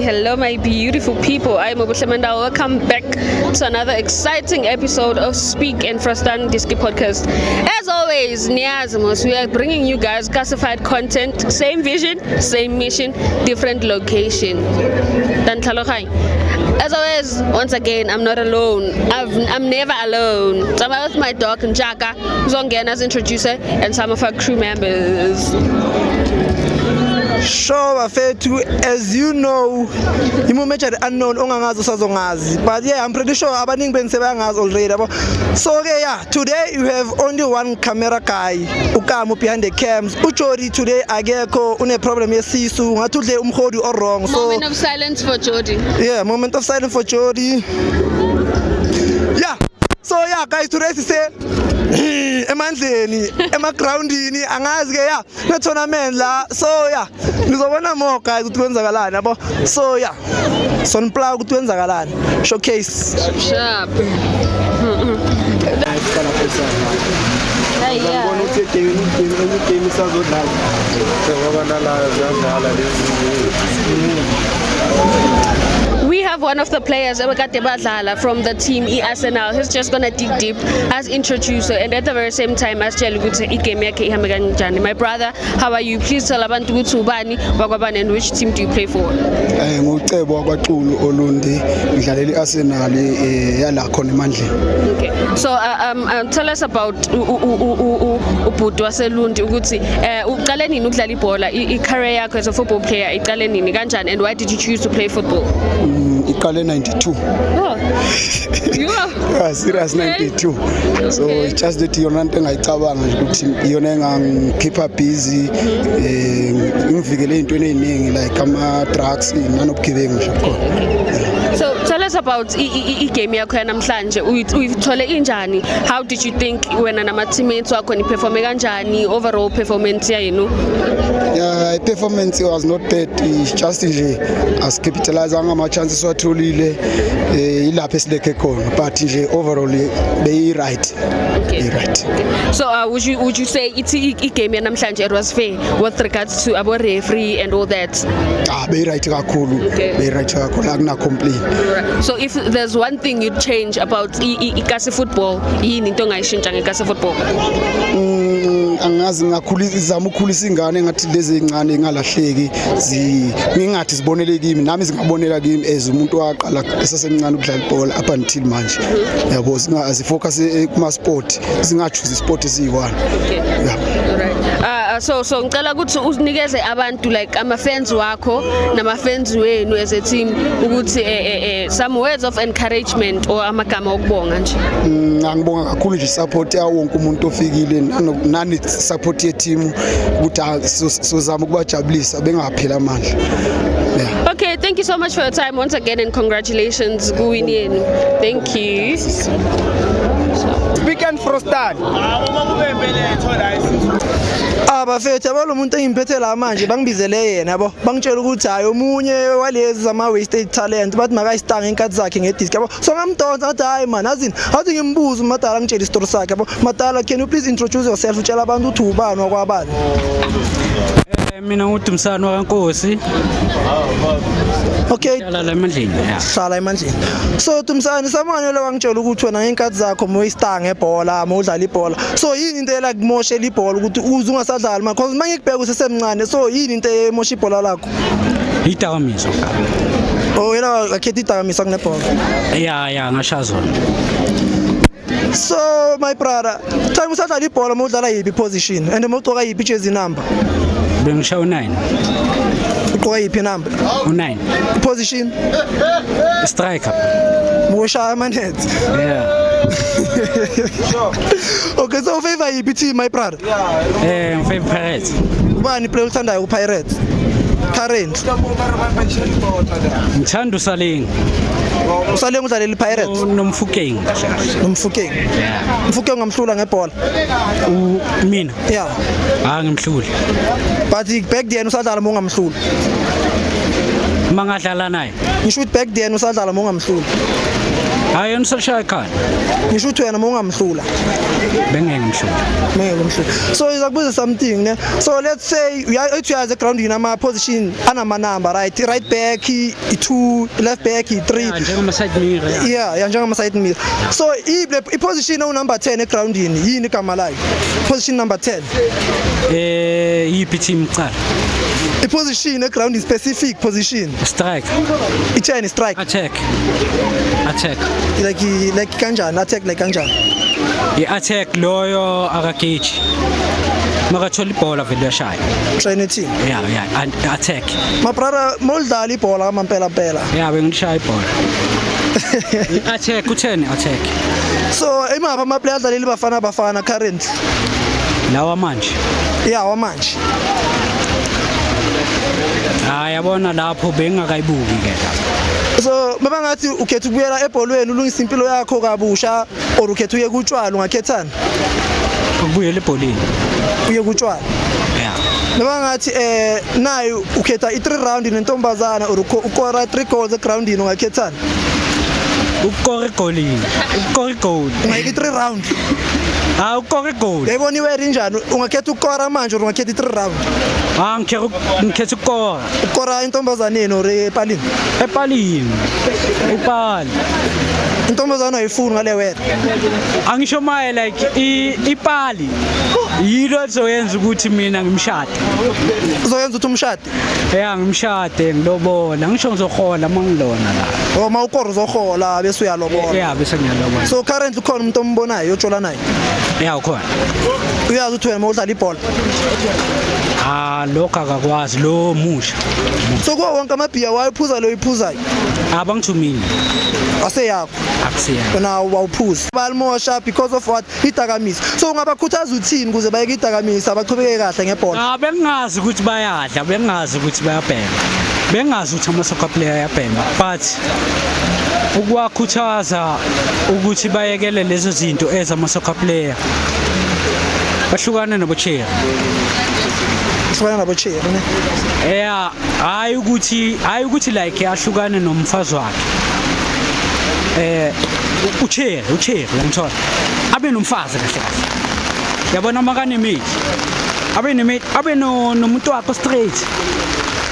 Hello, my beautiful people. I'm Obushamanda. Welcome back to another exciting episode of Speak and Frostan Diski podcast. As always, Niazamos, we are bringing you guys classified content, same vision, same mission, different location. As always, once again, I'm not alone. I'm never alone. So I'm with my dog, Njaka, who's on again as introducer, and some of our crew members. Sure, Bafethu, as you know, imumecha unknown ongangazi usazongazi, but yeah, I'm pretty sure abaningi bensebangazi already. So okay, yeah, today you have only one camera guy, ukamu behind the cams. Ujodi today akekho une problem yesisu, ngathudle umkhodi or wrong. So moment of silence for Jody. Yeah, moment of silence for Jody. Yeah. So yeah, guys, today we say emandleni emagroundini angazi ke yeah le tournament la. So yeah, nizobona more guys ukuthi kwenzakalani yabo. So yeah, sonpla ukuthi kwenzakalani showcase sharp. We have one of the players from the team Arsenal. He's just gonna dig deep as introducer and at the very same time as tell you my brother, how are you? Please tell abantu ukuthi ubani wakwabani and which team do you play for? Ngucebo wakwaXulu Olundi ngidlalela iArsenal yala khona eMandleni. Okay. So tell us about ubhuti waseLundi ukuthi uqale nini ukudlala ibhola i-career yakho as a football player iqale nini kanjani and why did you choose to play football? Iqale 92. Oh. Yeah, serious 92. Okay. So it's just that yona into engayicabanga ukuthi yona engangikhipha busy ngivikele into eziningi like ama drugs nanobugebengu nje khona. So tell us about i-game yakho yanamhlanje uyithole injani? How did you think wena nama teammates wakho ni perform kanjani overall performance yenu? Yeah, performance was not bad. It's just nje as capitalize ngama chances watholile ilapha esileke khona but nje overall be right. Okay. Be right. Okay. So would you say i-game yanamhlanje it was fair with regards to abo referee and all that? Be right kakhulu. Okay. Be right kakhulu akuna complain. So if there's one thing you'd change about ikasi football, yini into ongayishintsha ngekasi football? Angazi ngizama ukukhulisa ingane ngathi lezi ezincane engalahleki ngingathi sibonele kimi nami singabonela kimi as umuntu waqala esasemncane ukudlala ibhola up until manje. Yabo singazifocus kuma sport singachoose sport esiyi-one. Okay. Yeah. All right. So ngicela ukuthi usinikeze abantu like ama fans wakho nama fans wenu as a team ukuthi some words of encouragement or amagama okubonga nje. Ngibonga kakhulu nje support ya wonke umuntu ofikile nani support ye team ukuthi sizama ukubajabulisa bengaphela amandla. Yeah. Okay, thank you so much for your time once again and congratulations kuwini yenu. Thank you. Speak and Frostan. Bafethu abalo umuntu engimphethe la manje bangibizele yena yabo bangitshela ukuthi hayi omunye walezi ama wasted talent bathi makayistanga inkathi zakhe ngedisk yabo so ngamdonsa ngathi hayi man athi ngimbuza uMadala ngitshela istory sakhe yabo Madala, can you please introduce yourself utshela abantu ukuthi ubani wakwabani? Mina nguDumsana waNkosi. Okay. Hlala eMandleni. Hlala eMandleni. So Dumsana samanye lo wangitshela ukuthi wena ngenkathi zakho moyistanga ebhola, modlala ibhola. So yini into ela kumoshela ibhola ukuthi uze ungasadlali ma because mangikubheka usesemncane so yini into emosha ibhola lakho? Idakamizwa. Oh yena akhethi idakamizwa kunebhola. Yeah, ngasha zona. So my brother, time usadlala ibhola modlala yipi position and mogcoka yipi jersey number? Bengisha u9. Ugqoka yipi number? U9. Position? Striker. Moshaya manheads. Yeah. Okay, so favor yipi team my brother? Favor Pirates. Ubani play uthandayo uPirates? Current. Ngithanda uSaling. USaling udlalela iPirates? Nomfukeng. Nomfukeng. Yeah. Umfukeng ngamhlula ngebhola. Mina. Yeah. Ngimhluli. But back then usadlala mongamhluli. Mangadlala naye. Ngisho back then usadlala mongamhluli. hayi unisashaya ekhaya ngisho ukuthi wena mongamhlula bengeke ngimhlula so izakubuza something ne so let's say uyazi ground yini ama position anama number right back i2 left back i3 njengoma side mirror yeah njengoma side mirror so i position number 10 ground yini igama layo position number 10 yipi team qala i position ground is specific position strike i10 strike attack like kanjani attack like kanjani i-attack loyo akageji makathola ibhola vele uyashaya train team yeah attack my brother moldala ibhola amampela yeah bengishaya ibhola i-attack u10 attack so imapha ama players adlaleli bafana currently lawa manje yeah wamanje yabona lapho bengakayibuki ke so mabangathi ukhetha ukubuyela ebholweni ulungisa impilo yakho kabusha or ukhetha uye kutshwala ungakhethana ukubuyela ebholeni uye kutshwala yeah mabangathi nayo ukhetha i3 round nentombazana or ukora 3 goals egroundini ungakhethana ukora igolini ukora igoli ungayiki 3 round ukora igoli yayibona iwedi njani ungakhetha ukora manje or ungakhetha i3 round ngikhetha ukora intombazaneni or epalini epali intombazana ayifuni ngale wena angisho maye like ipali yilo lizoyenza ukuthi mina ngimshade uzoyenza ukuthi umshade ngimshade ngilobola ngisho ngizohola mangilona la mawukora uzohola bese uyalobola bese ngiyalobola so currently khona umuntu ombonayo otshola naye ukhona uyazi ukuthi wena mawudlala ibhola lokho akakwazi lo musha so kuwo wonke amabhiya wayiphuza lo iphuzayo abangithumile aseyakho akusiyakho wena wawuphuza balimosha because of what idakamisa so ungabakhuthaza uthini ukuze bayeke idakamisa bachubeke kahle ngebhola bengazi ukuthi bayadla bengazi ukuthi bayabhema bengazi ukuthi ama-soccer player ayabhema but ukwakhuthaza ukuthi bayekele lezo zinto ezama-soccer player bahlukane nobochera ne hayi ukuthi like ahlukane nomfazi wakhe uchera ngithola abe nomfazi kahle yabona makanemate abe nomuntu wakho straight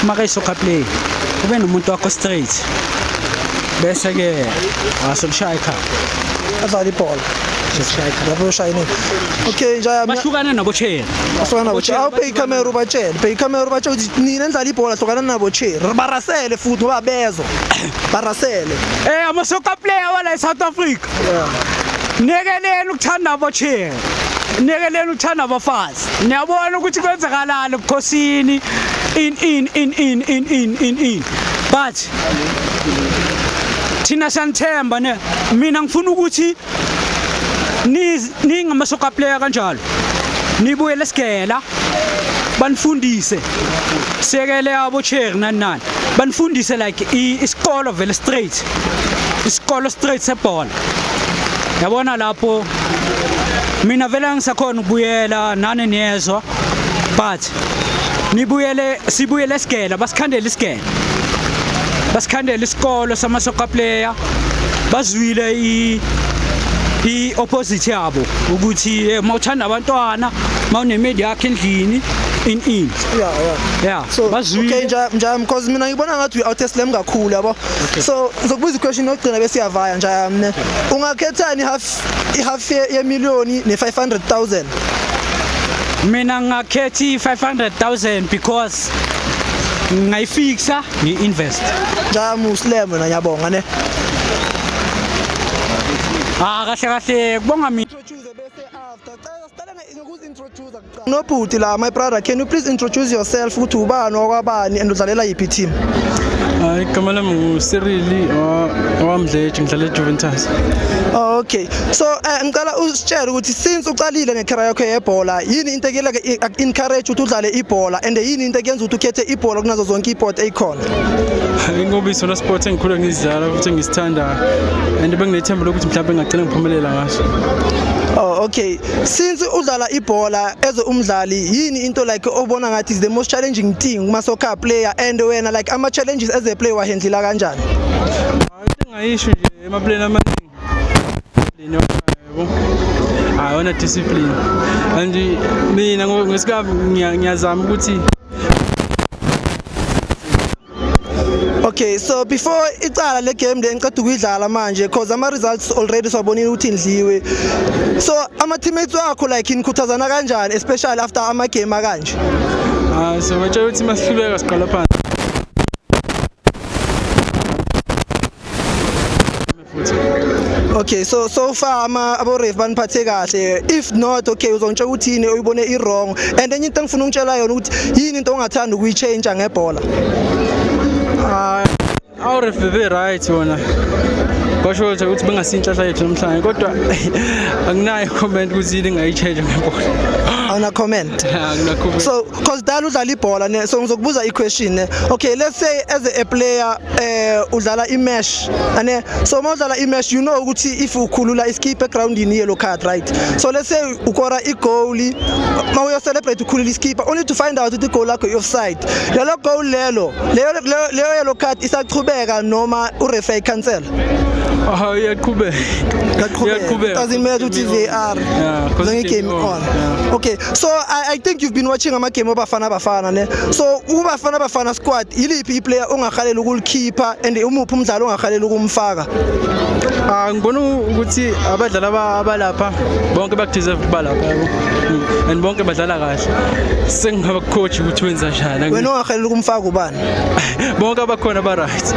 makayisoccer player ube nomuntu wakho straight bese ke asokushaya ekhaya adlala ibhola yabo shayini okay nje bahlukana nabochera awuphe icamera ubatshele ukuthi nina endlala ibhola hlukana nabochera barasele futhi ngoba bezo barasele ama-soccer player wala eSouth Africa nekeleni ukuthanda abochera nekeleni ukuthanda abafazi niyabona ukuthi kwenzakalani ebukhosini in but thina sanithemba ne mina ngifuna ukuthi ningama-soccer player kanjalo nibuyele esigela banifundise sekele abocheri nani banifundise like isikolo vele straight isikolo straight sebhola yabona lapho mina vele ngisakhona ukubuyela nani niyezwa but sibuyele esigela basikhandele isikolo sama-soccer player bazwile i-opposite yabo ukuthi mawuthanda abantwana mawunemedia yakhe endlini so bazwile okay nje because mina ngibona ngathi u-outeslem kakhulu yabo so ngizokubuza iquestion yokugcina bese siyavaya nje mne ungakhethani half ye-million ne-500,000 mina ngakhetha i-500,000 because ngayifixa ngi-invest muslim wena ngiyabonga ne kahle kubonga mina nobhuti la my brother can you please introduce yourself ukuthi ubani okwabani and udlalela yiphi team igama lami nguSirili owamdleje ngidlala eJuventus okay so ngicela usitshele ukuthi since uqalile ngecareer yakho yebhola yini into ekuyela encourage ukuthi udlale ibhola and yini into ekyenza ukuthi ukhethe ibhola kunazo zonke isport ezikhona ngoba isona sport engikhule ngizidlala futhi ngisithanda and benginethemba lokuthi mhlawumbe ngigcina ngiphumelela ngaso okay since udlala ibhola as umdlali yini into like obona ngathi is the most challenging thing kuma soccer player and wena like ama challenges as a player wahandlela kanjani ngayisho nje emaplayini amaningi Awona discipline and mina ngesikhathi ngiyazama ukuthi Okay, so before icala le game le ngicela ukuyidlala manje because ama results already swabonile ukuthi indliwe. So ama teammates wakho like inikhuthazana kanjani especially after ama game akanje? So batshela ukuthi masihluleka siqala phansi. Okay, so far abo ref baniphathe kahle. If not, okay, uzongitshela ukuthi yini uyibone I wrong. And enye into engifuna ukutshela yona ukuthi yini into ongathanda ukuyichange ngebhola. Our ref be right wona. Basho ukuthi bengasinhlanhla yethu namhlanje kodwa anginayo comment ukuthi yini ngayichange ngebhola. Awuna comment. Angina comment. So cause dala udlala ibhola ne so ngizokubuza iquestion ne. Okay, let's say as a player udlala imesh ane so mawudlala imesh you know ukuthi if ukhulula iskip background in yellow card right. So let's say ukora igoal mawuyo celebrate ukhulula iskip only to find out ukuthi igoal lakho offside. Lelo goal leyo yellow card isaqhubeka noma ureferee cancel. Iyaqhubeka. Doesn't matter ukuthi VAR. Yeah, cause the game on. Yeah. Okay, so I think you've been watching ama game obafana ne. So ubafana squad iliphi player ongakhalela ukulikhipha and umuphi umdlalo ongakhalela ukumfaka? Ngibona ukuthi abadlali abalapha bonke bakudeserve ukuba lapha yabo. And bonke badlala kahle. Sengingaba coach ukuthi wenza njani. Wena ongakhalela ukumfaka ubani? Bonke abakhona ba right.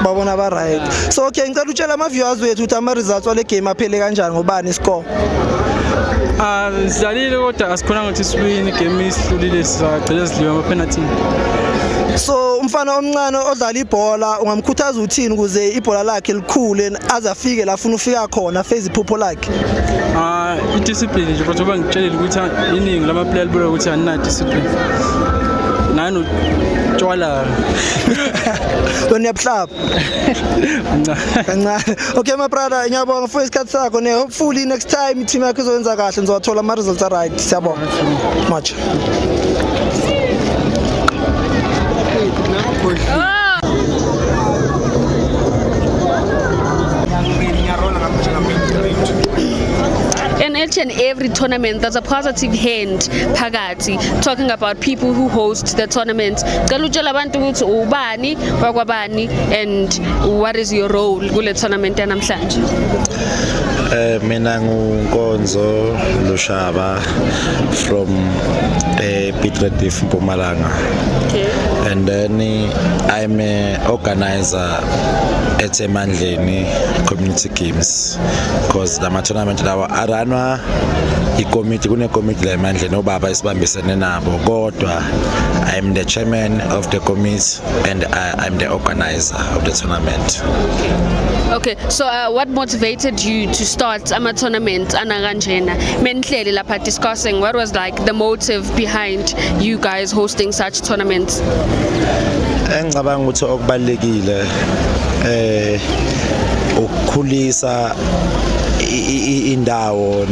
Babona ba right. So okay, ngicela utshela ama viewers wethu ukuthi ama results wale game aphele kanjani ngobani score? Sidlalile kodwa asikhona ukuthi siwine game isihlulile sizagcina sidliwe ama penalty. So umfana omncane odlala ibhola ungamkhuthaza uthini ukuze ibhola lakhe likhule azafike la ufuna ufika khona phase iphupho lakhe? I-discipline nje but uba ngitshelile ukuthi iningi lama player libuka ukuthi anina discipline. Nani utshwala. Wena uyabuhlaba. Kancane. Okay my brother, ngiyabonga for isikhathi sakho ne hopefully next time team yakho izokwenza kahle nizothola ama results right. Siyabonga. Much. In each and every tournament, there's a positive hand phakathi, talking about people who host the tournament. Cela utshela abantu ukuthi ubani wakwabani and what is your role kule tournament yanamhlanje? Mina nguNkonzo Lushaba from Piet Retief Mpumalanga. Okay. And then I'm an organizer at Emandleni Community Games because the tournament lawa aranwa committee la Emandleni obaba esibambisene nabo kodwa I'm the chairman of the committee and I'm the organizer of the tournament. Okay, so what motivated you to start ama tournament anakanjena? Menhleli lapha discussing what was like the motive behind you guys hosting such tournaments? Engicabanga ukuthi okubalekile ukukhulisa indawo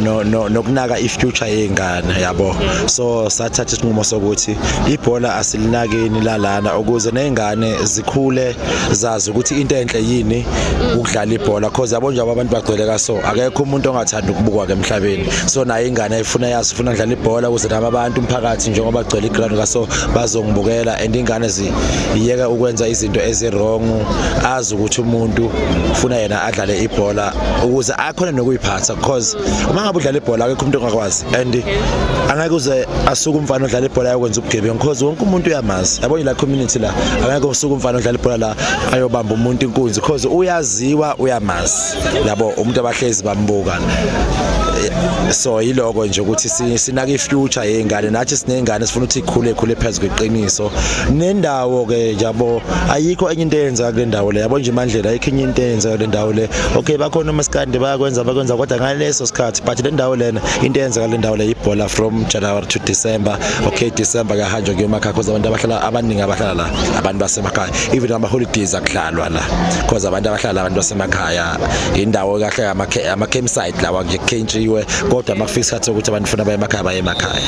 nokunaka ifuture yengane yabo. So sathatha isinqumo sokuthi ibhola asilinakeni lalana ukuze nezingane zikhule zazi ukuthi into enhle yini ukudlala ibhola because yabo nje abantu bagcwele kaso akekho umuntu ongathanda ukubukwa ke emhlabeni. So nayo ingane ifuna ukudlala ibhola ukuze nabantu umphakathi njengoba bagcwele iground kaso bazongibukela and ingane ziyeka ukwenza izinto ezi wrong azi ukuthi umuntu ufuna yena adlale ibhola ukuze akhona nokuyiphatha because uma ngabe udlala ibhola akekho umuntu ongakwazi and angeke uze asuke umfana odlala ibhola yakwenza ubugebengu because wonke umuntu uyamazi yabona la community la angeke usuke umfana odlala ibhola la ayobamba umuntu inkunzi because uyaziwa uyamazi yabo umuntu abahlezi bambuka. So yiloko nje ukuthi sinaka ifuture yengane nathi sinengane sifuna ukuthi ikhule phezulu kweqiniso nendawo ke yabo ayikho enye into eyenza kule ndawo le yabo nje Mandlela ayikho enye into eyenza kule ndawo le. Okay bakhona uMaskandi bakwenza kodwa ngaleso sikhathi but le ndawo lena into eyenza kule ndawo le ibhola from January to December. Okay December kahanjwa kuyemakhaya because abantu abaningi abahlala la abantu basemakhaya even ama holidays akudlalwa la because abantu basemakhaya indawo kahle ama campsite lawa nje kentshiwe kodwa makufika isikhathi ukuthi abantu funa baye emakhaya baye emakhaya.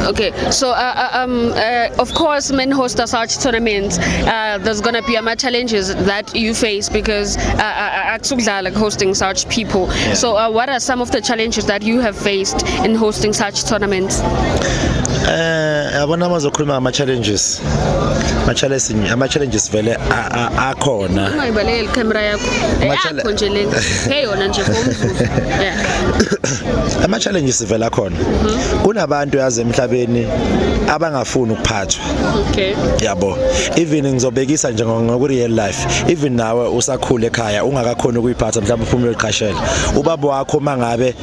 Okay, so of course men host such tournaments, there's gonna be challenges that you face because akusukudlala hosting such people. So what are some of the challenges that you have faced in hosting such tournaments? Yabona mazokhuluma ngama challenges. Ama challenges vele akhona. Ungayibalekela camera yakho. Yakho nje le. Ngeyona nje ngomzuzu. Yeah. Ama challenges vele akhona. Kunabantu yazi emhlabeni abangafuni ukuphathwa. Okay. Yabo. Even ngizobekisa nje ngoku real life. Even nawe usakhula ekhaya ungakakhona ukuyiphatha mhlawumbe uphumule uqashela. Ubaba wakho mangabe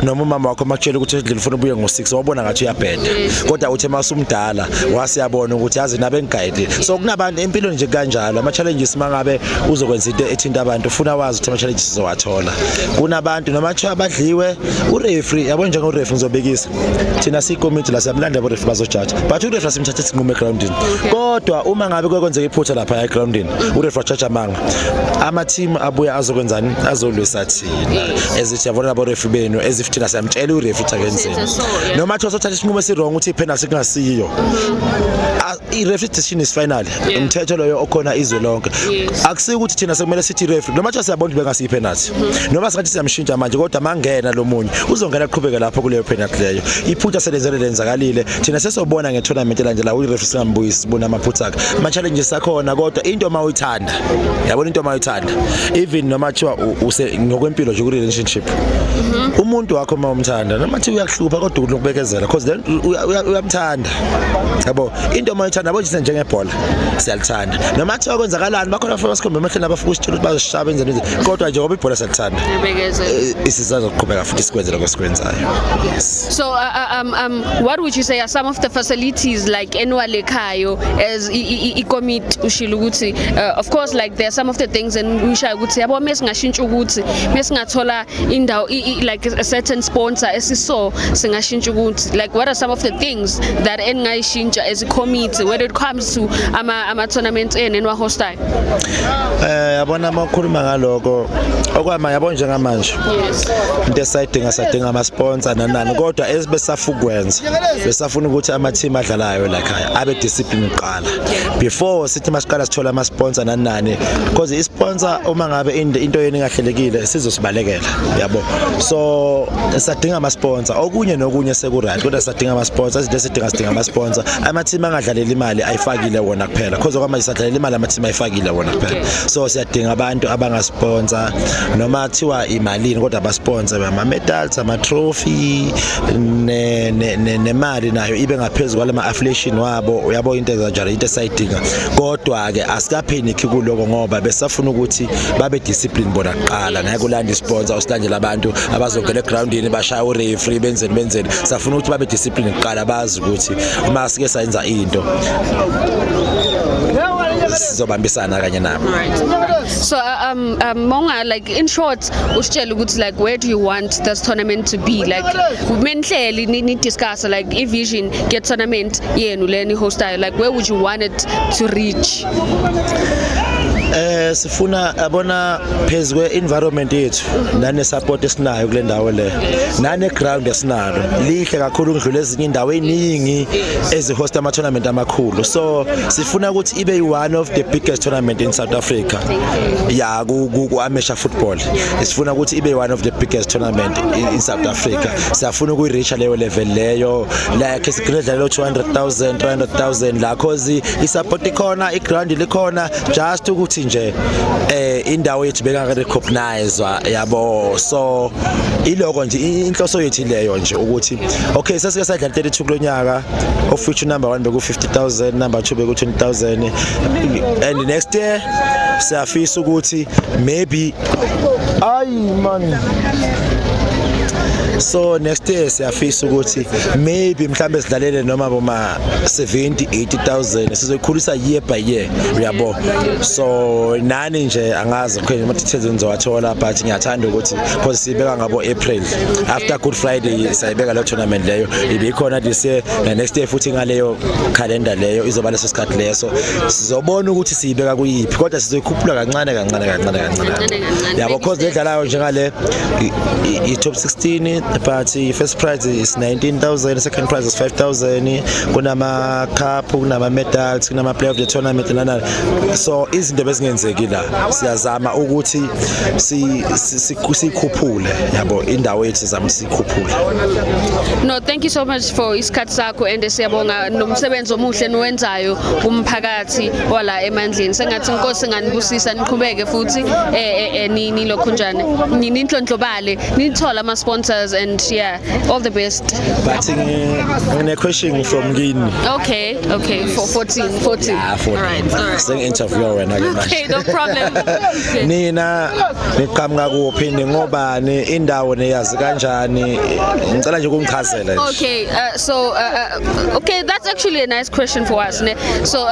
noma umama wakho makutshela ukuthi endlini ufuna ubuye ngo6 wabona ngathi uyabheda. Kodwa uthi masumdala wasiyabona ukuthi yazi nabe ngigayide. So kunabantu empilweni nje kanjalo ama challenges mangabe uzokwenza into ethinta abantu ufuna wazi ukuthi ama challenges uzowathola. Kunabantu noma kuthiwa abadliwe ureferee yabona nje ngoreferee ngizobekisa. Thina sicommittee la siyamlanda abareferee bazojudge. But ureferee simthatha isinqumo egroundini. Kodwa uma ngabe kwenzeka iphutha lapha egroundini ureferee judge amanga. Ama team abuya azokwenzani azolwisa thina. Ezithi yabona abareferee benu ezif thina siyamtshela ureferee akenzeni. Noma kuthiwa sothatha isinqumo esirong uthi penalty kungasiyo. I-referee decision is final. Umthetho loyo okhona izwe lonke. Akusike ukuthi thina sekumele sithi referee noma kuthiwa siyabona ukuthi bengasiyi penalty. Noma singathi siyamshintsha manje kodwa mangena lo munye uzongena qhubeka lapho kuleyo penalty leyo. Iphutha selenzakalile thina sesobona nge-tournament elandela ureferee singambuyisi sibona amaphutha akhe. Ama challenges akhona kodwa into mawuyithanda. Yabona into mawuyithanda. Even noma kuthiwa ngokwempilo nje ku relationship. Umuntu wakho mawumthanda noma kuthi uyakuhlupha kodwa ukubekezela because then uyamthanda. Yabo into mawuyithanda yabo nje njengebhola siyalithanda. Noma kuthiwa kwenzakalani bakhona futhi basikhombe emahleni abafuna usitshela ukuthi bazosishaba enzeni kodwa nje ngoba ibhola siyalithanda. Isizazo ukuqhubeka futhi sikwenzela kwesikwenzayo. Yes. So what would you say are some of the facilities like Enwale Khayo as i-commit ushilo ukuthi of course like there are some of the things and usha ukuthi yabo mesingashintsha ukuthi mesingathola indawo like a certain sponsor esiso singashintsha ukuthi like what are some of the things that engayishintsha as a committee when it comes to ama tournaments enwa hostile? Yabona makhuluma ngaloko okwama yabo njengamanje. Yes. Into esidinga ama sponsor nanani kodwa esibesafuna ukwenza besafuna ukuthi ama team adlalayo la ekhaya abe discipline uqala before sithi masiqala sithola ama sponsor nanani because i sponsor uma ngabe into yeni ngahlelekile sizosibalekela yabo. So sadinga ama sponsor okunye nokunye seku right kodwa sadinga ama sponsors izinto sidinga ama sponsor ama team angadlalela imali ayifakile wona kuphela because okwama isadlalela imali ama team ayifakile wona kuphela. So siyadinga abantu abanga sponsor noma kuthiwa imalini kodwa aba sponsor ama medals ama trophy nemali nayo ibe ngaphezulu kwalama affiliation wabo uyabo into ezanjalo into esayidinga kodwa ke asikapheniki kuloko ngoba besafuna ukuthi babe discipline bona kuqala ngeke ulanda isponsor usilandela abantu abazongena egroundini bashaya ureferee benzeni safuna ukuthi babe discipline kuqala bazi ukuthi uma sike sayenza into sizobambisana kanye nabo. So monga like in short usitshela ukuthi like where do you want this tournament to be like menhleli ni discuss like a vision get tournament yenu leni hostile like where would you want it to reach? Sifuna abona phezwe environment yethu nane support esinayo kule ndawo le nane ground esinalo lihle kakhulu ukudlula ezinye indawo eziningi ezihost ama tournament amakhulu. So sifuna ukuthi ibe one of the biggest tournament in South Africa ya ku amateur football. Sifuna ukuthi ibe one of the biggest tournament in South Africa. Siyafuna ukureach leyo level leyo like isigredla 200,000 300,000 la cause I support ikhona I ground likhona just ukuthi nje indawo yethu beka recognize yabo. So iloko nje inhloso yethu leyo nje ukuthi okay sesike sadlala 32 kulonyaka of which number 1 beku 50,000 number 2 beku 20,000 and next year siyafisa ukuthi maybe so next year siyafisa ukuthi maybe mhlambe sidlalele noma boma 70,000-80,000 sizokhulisa year by year uyabo. So nani nje angazi khona ama details ngizowathola but ngiyathanda ukuthi because sibeka ngabo April after Good Friday sayibeka le tournament leyo ibe ikhona this year and next year futhi ngaleyo calendar leyo izoba leso sikhathi leso sizobona ukuthi siyibeka kuyiphi kodwa sizoyikhuphula kancane yabo because ledlalayo njengale I top top 16 but first prize is 19,000, second prize is 5,000. Kunama cup, kunama medals, kunama player of the tournament nana. So izinto bezingenzeki la. Siyazama ukuthi sikhuphule yabo indawo yethu sizama sikhuphule. No, thank you so much for isikhathi sakho and siyabonga nomsebenzi omuhle nowenzayo kumphakathi wala eMandleni. Sengathi inkosi nganibusisa niqhubeke futhi ni lokho njani. Ninhlonhlobale, nithola ama sponsors and yeah, all the best. But a question from Gini. Okay, for 14. Yeah, 14. All right. Sing interview wena ke manje. Okay, no problem. Nina niqhamuka kuphi ngobani indawo neyazi kanjani ngicela nje ukungichazela nje. Okay, okay, that's actually a nice question for us, ne? So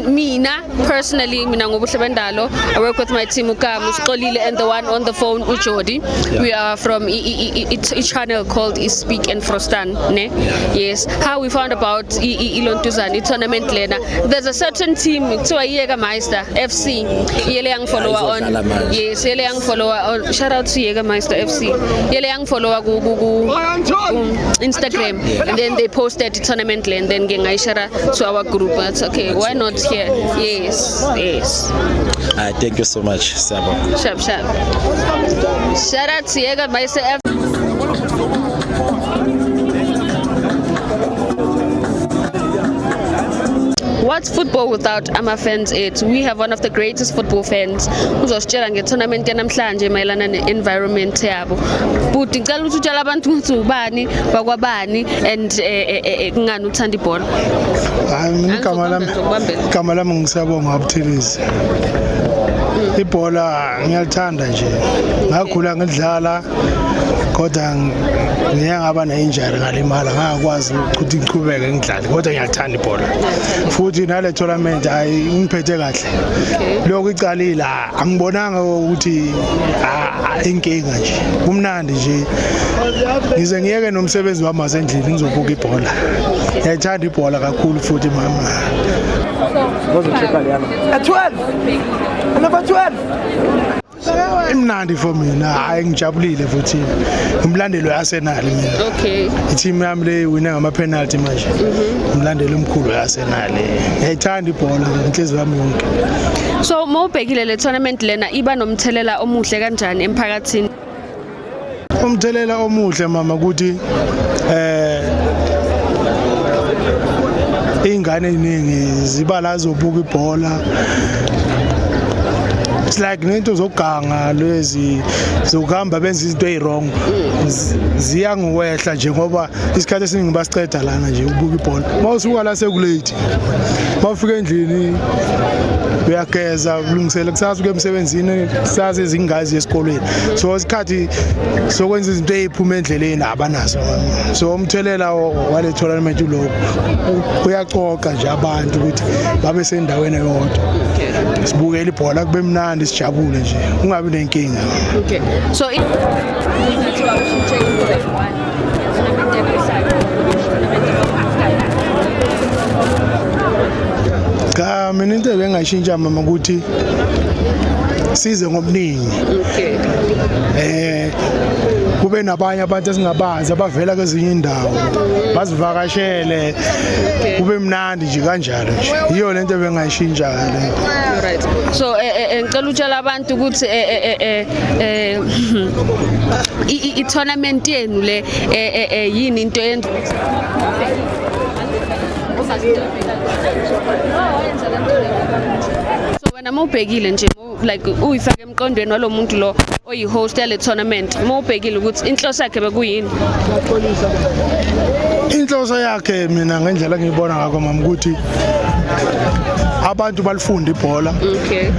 mina personally mina ngobuhle bendalo, I work with my team uKamu Xolile and the one on the phone uJodi. Yeah. We are from a channel called Speak and Frostan, ne? Yeah. Yes. How we found about Ilontuzani tournament lena. There's a certain team kuthiwa Jägermeister FC. Yele yang follower on. Yes, yele yang follower on. Shout out to Jägermeister FC. Yele yang follower ku Instagram, and then they posted the tournament and then ngayishare to our group. That's okay. Why not here? Yes. Thank you so much, Sabo. Sharp. Shout out to Jägermeister FC. What's football without ama fans? We have one of the greatest football fans. Uzositshela ngetournament yanamhlanje mayelana ne-environment yabo. But ngicela ukuthi utshela abantu ukuthi ubani bakwabani and kungani uthanda ibhola. Igama lami ngisabonga Buthelezi. Ibhola ngiyalithanda nje. Ngakhula ngidlala kodwa ngiyangaba ne-injury ngalimala ngakwazi ukuthi ngiqhubeke ngidlale kodwa ngiyalithanda ibhola. Futhi nale tournament ngiphethe kahle. Lokho icalile angibonanga ukuthi inkinga nje. Kumnandi nje. Ngize ngiyeke nomsebenzi wami wasendlini ngizobuka ibhola. Ngiyalithanda ibhola kakhulu futhi mama. At 12. Number 12. Imnandi for mina hayi ngijabulile futhi umlandeli weArsenal mina. Okay. Team yami le wina ngama penalty manje. Umlandeli omkhulu weArsenal. Ngiyayithanda ibhola inhliziyo yami yonke. So mawubhekile le tournament lena iba nomthelela omuhle kanjani emphakathini? Umthelela omuhle mama ukuthi ingane eziningi ziba la zobuka ibhola. It's like nento zoganga lezi zokuhamba benza izinto ezirong ziyangiwehla nje ngoba isikhathi esiningi basiceda lana nje ubuka ibhola. Mawusuka la sekulate. Mawufika endlini uyageza ulungisela kusasa uke emsebenzini sazi izingazi esikolweni. So isikhathi sokwenza izinto eziphuma endleleni abanazo. So umthelela wale tournament lo uyaxoxa nje abantu ukuthi babe sendaweni eyodwa. Sibukela ibhola kube mnandi sijabule nje ungabi nenkinga. Okay. So mina into ebengayishintsha mama ukuthi size ngobuningi. Okay. Kube nabanye abantu esingabazi abavela kwezinye indawo basivakashele kube mnandi nje kanjalo nje. Iyo lento ebengayishintsha le. Right. So ngicela utshela abantu ukuthi i-tournament yenu le yini into yenza so wena mawubhekile nje like uyifaka emqondweni walomuntu lo oyihost yale tournament mawubhekile ukuthi inhloso yakhe bekuyini? Inhloso yakhe mina ngendlela ngiyibona ngakho mama ukuthi abantu balifunda ibhola. Okay.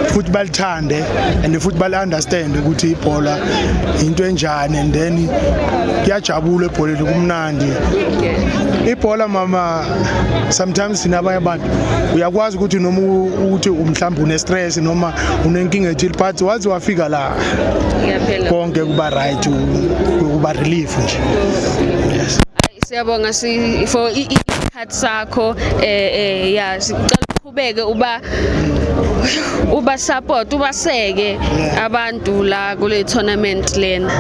Futhi balithande and futhi bal-understand ukuthi ibhola into enjani and then kuyajabula ebholeni kumnandi. Ibhola mama sometimes sinabanye abantu uyakwazi ukuthi noma uthi mhlawumbe une stress noma unenkinga ethile but wazi wafika la konke kuba right kuba relief nje. Yes. Siyabonga for isikhathi sakho yeah sicela uqhubeke uba uba support ubaseke abantu la kule tournament lena.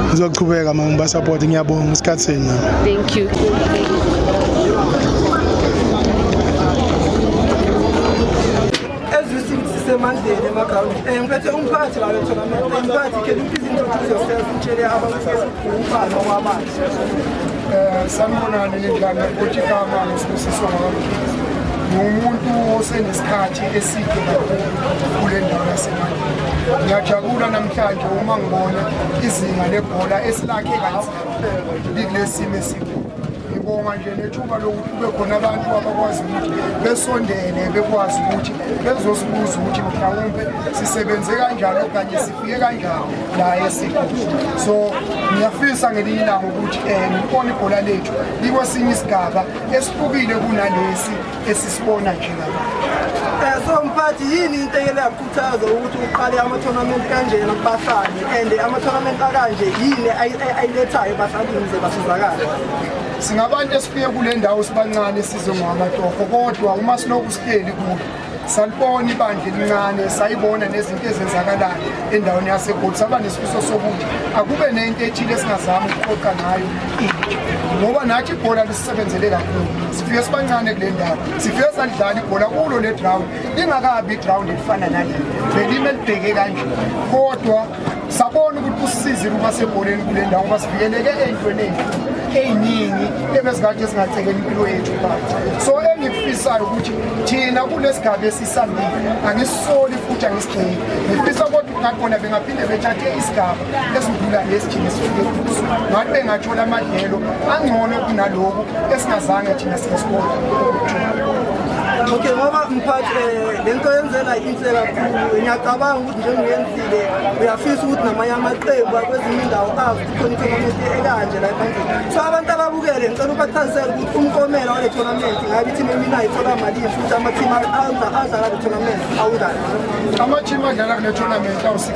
Ngizoqhubeka mama ngibasupport ngiyabonga isikhathi senu. Thank you. Semandleni emaground. Ngiphethe umphathi la tournament. Umphathi, can you please introduce yourself utshele abantu umphathi wabantu? Sanibonani nidlala ukuthi igama ngisibusiso ngakho. Ngumuntu osenesikhathi eside kakhulu kule ndawo yaseMandleni. Ngiyajabula namhlanje uma ngibona izinga lebhola esilakhe kanzima likulesimo esikhulu. Ngibonga nje nethuba lokuthi kube khona abantu abakwazi ukuthi besondele bekwazi ukuthi bezosibuza ukuthi mhlawumbe sisebenze kanjani okanye sifike kanjani la esikhulu. So ngiyafisa ngelinye ilanga ukuthi ngibone ibhola lethu likwesinye isigaba esihlukile kunalesi esisibona nje lapha. So mphathi yini into eyakukhuthaza ukuthi uqale ama-tournament kanjena kubafani and ama-tournament akanje yini ayilethayo ebafani basizakala? Singabantu esifike kule ndawo sibancane size ngamatorho kodwa uma siloku sihleli kulo salibona ibandla elincane sayibona nezinto ezenzakalayo endaweni yaseGoli saba nesifiso sokuthi akube nento ethile esingazama ukuqoqa ngayo intsha ngoba nathi ibhola lisebenzele kakhulu sifike sibancane kule ndawo sifike sadlala ibhola kulo le ground lingakabi iground elifana nale belime libheke kanje kodwa sabona ukuthi kusizile uma sebholeni kule ndawo ngoba sivikeleke ey'ntweni ey'ningi ebezikade singacekela impilo yethu phansi. So engikufisayo ukuthi thina kulesigaba esisambile angisisoli futhi angisigcini ngifisa kodwa ngakhona bengaphinde bethathe isigaba esidlula lesi thina sifike kuso ngathi bengathola amadlelo angcono kunalokhu esingazange thina sikesibona. Okay, ngoba mphathi lento yenzela inhle kakhulu. Ngiyacabanga ukuthi njengiyenzile uyafisa ukuthi namanye amaqembu kwezinye indawo azi khona i-tournament ekanje la eMandleni. So abantu ababukele ngicela ubachazisele ukuthi umkomelo wale tournament ngabe i-team emina ithola malini futhi ama-team adlala le tournament awudlala. Ama-team adlala kule tournament awu-16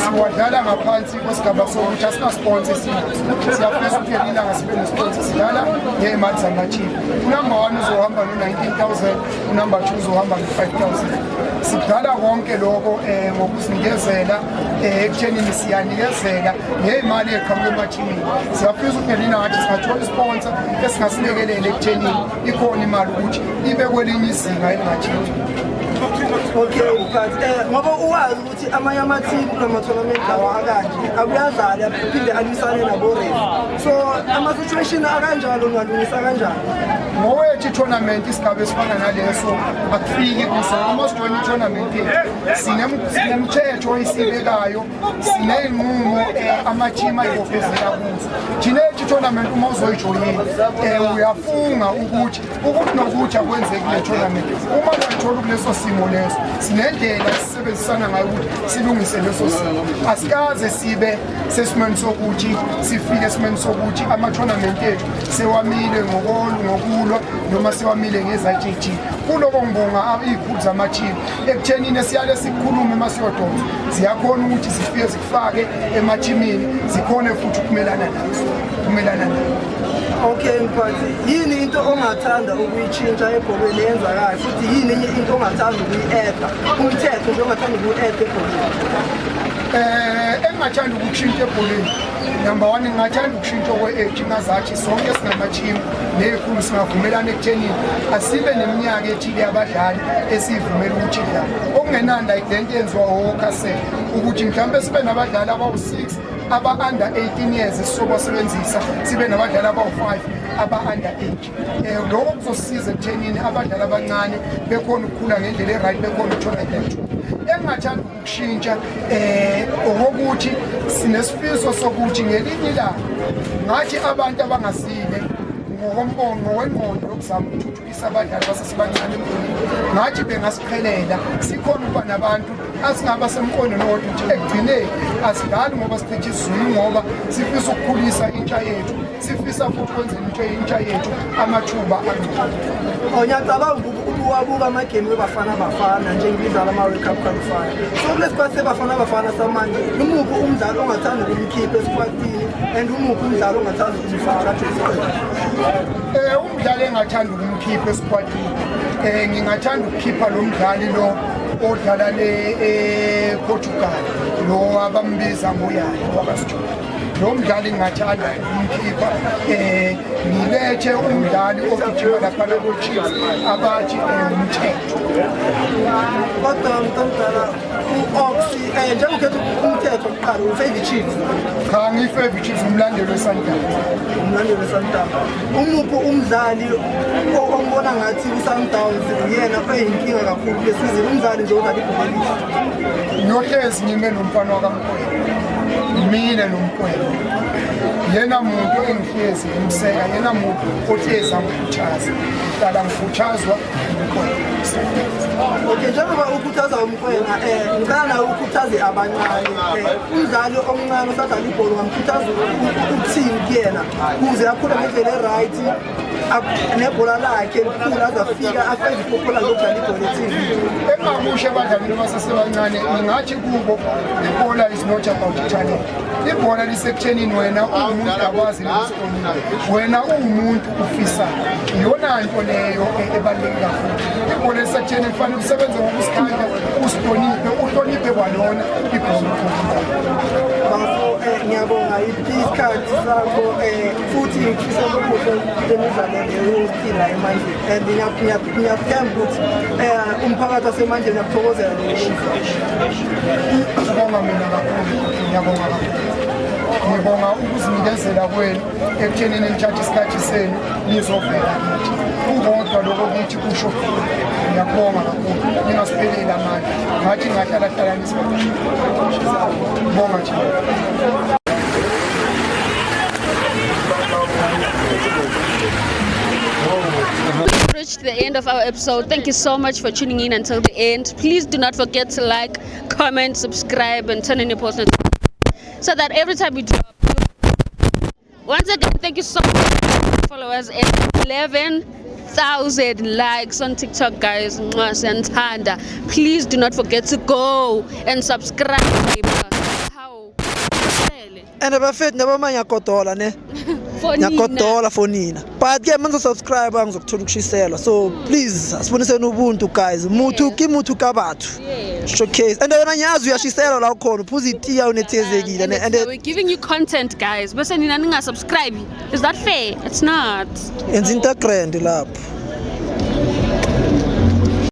siwadlala ngaphansi kwesigaba sokuthi asina-sponsor esinaso. Siyafisa ukuthi ilanga sibe ne-sponsor sidlala ngey'mali zama-team. Unumber 1 uzohamba no-19,000 unumber 2 uzohamba nge-5,000. Sidlala konke lokho ngokuzinikezela ekuthenini siyanikezela ngey'mali eqhamuka emathimini. Siyafisa ukuthi ngelina ngathi singathola isponsor esingasilekelele ekuthenini ikhona imali ukuthi ibe kwelinye izinga elingathini. Okay, mphathi ngoba uwazi ukuthi amanye ama-team nama-tournament lawa akanje abuyadlali aphinde alwisane nabo-refa. So ama-situation akanjalo ungalungisa kanjani? Ngowethu i-tournament isigaba esifana naleso akufiki kuso uma sijoyina i-tournament sinemthetho oyisibekayo siney'nqumo ama-team ayibophezela kuzo. Thina i-tournament uma uzoyijoyina uyafunga ukuthi nokuthi akwenzeki le tournament uma ungayitholi kuleso simo leso sinendlela esisebenzisana ngayo ukuthi silungise leso simo. Asikaze sibe sesimeni sokuthi sifike esimeni sokuthi ama-tournament ethu sewamile ngokulwa noma sewamile ngezathithi. Kuloko ngibonga iy'khulu zama-team ekuthenini siyale sikhulume uma siyodonsa ziyakhona ukuthi zifike zikufake emathimini zikhone futhi ukumelana nazo. Okay mphathi yini into ongathanda ukuyitshintsha ebholweni eyenzakayo futhi yini enye into ongathanda ukuyi-eda umthetho nje ongathanda ukuyi-eda ebholweni? Engingathanda ukushintsha ebholeni number 1 ngingathanda ukushintsha kwe-age ngazathi sonke sinama-team ney'khulu singavumelana ekuthenini asibe neminyaka ethile yabadlali esiyivumela ukuthi idlale okungenani like lento yenziwa okhasela ukuthi mhlawumbe sibe nabadlali abawu-6 aba-under 18 years esizobasebenzisa sibe nabadlali abawu-5 aba-under 8. Lokho kuzosisiza ekuthenini abadlali abancane bekhona ukukhula ngendlela e-right bekhona ukuthola ithuba. Engingathanda ukushintsha okokuthi sinesifiso sokuthi ngelinye ilanga ngathi abantu abangasile ngokwengqondo yokuzama ukuthuthukisa abadlali basesebancane emqondweni ngathi bengasiqhelela sikhona ukuba nabantu asingaba semqondweni owodwa ukuthi ekugcineni asidlali ngoba siphethe isizulu ngoba sifisa ukukhulisa intsha yethu sifisa futhi ukwenzela intsha yethu amathuba angcono. Ngiyacabanga ukuwabuka amagame weBafana njengemidlalo ama-World Cup qualifier. So kulesi sikhathi seBafana samanje umuphi umdlalo ongathanda ukumkhipha esikwatini and umuphi umdlalo ongathanda ukumfaka? Umdlalo engathanda ukumkhipha esikwatini ngingathanda ukukhipha lo mdlali lo odlala Portugal lo abambiza ngoyaya wakasijoni lo mdlali ngingathanda ukumkhipha ngilethe umdlali ogijima lapha ko-Chiefs abathi umthetho kodwa mntwana u-Oxy njengokhetha umthetho kuqala ufavor Chiefs cha ngiyifavor Chiefs umlandeli weSundowns umuphi umdlali ombona ngathi uSundowns yena oyinkinga kakhulu lesizini umdlali nje odlala ibhola elihle nohlezi ngime nomfana wakaMkwelo mina nomkwelo yena muntu engihlezi ngimseka yena muntu ohlezi angikhuthaza ngihlala ngikhuthazwa umkwelo okay njengoba ukhuthaza umkwena ngicela ukhuthaze abancane umdlali omncane osadlala ibhola ngamkhuthaza ukuthini kuyena kuze akhule ngendlela eright nebhola lakhe likhulu azafika afeze iphophola lokudlala ibhola eTV emamusha abadlali basesebancane ngingathi kubo ibhola is not about talent ibhola lisekuthenini wena uwumuntu akwazi nesibonile wena uwumuntu ufisayo iyona nto leyo ebaluleke kakhulu ibhola lisekuthenini kufanele usebenze ngokusikhandla usihloniphe uhloniphe kwalona ibhola bafo ngiyabonga isikhathi sakho futhi ngifisa ukuthi imidlalo leyophila emanje and ngiyathemba ukuthi umphakathi wasemanje uyakuthokozela ngibonga mina kakhulu ngiyabonga kakhulu ngibonga ukuzinikezela kwenu ekuthenini nithathe isikhathi senu nizovela kithi ukodwa lokho kithi kusho ngiyabonga kakhulu ningasipheleli amandla ngathi ngahlala ngibonga nje We've reached the end of our episode. Thank you so much for tuning in until the end. Please do not forget to like, comment, subscribe, and turn on your post notifications so that every time we drop. Once again, thank you so much for followers and 11,000 likes on TikTok, guys. Mwah, siyantanda. Please do not forget to go and subscribe. How? and abafethu nabama ngiyagodola ne ngiyagodola for nina but ke manje subscribe angizokuthola ukushiselwa so please asiboniseni ubuntu guys muthu ka bathu showcase and wena ngiyazi uyashiselwa la ukhona uphuza itiya unethezekile and we're giving you content, guys. Bese nina ninga subscribe. Is that fair? It's not. Enza into grand lapho.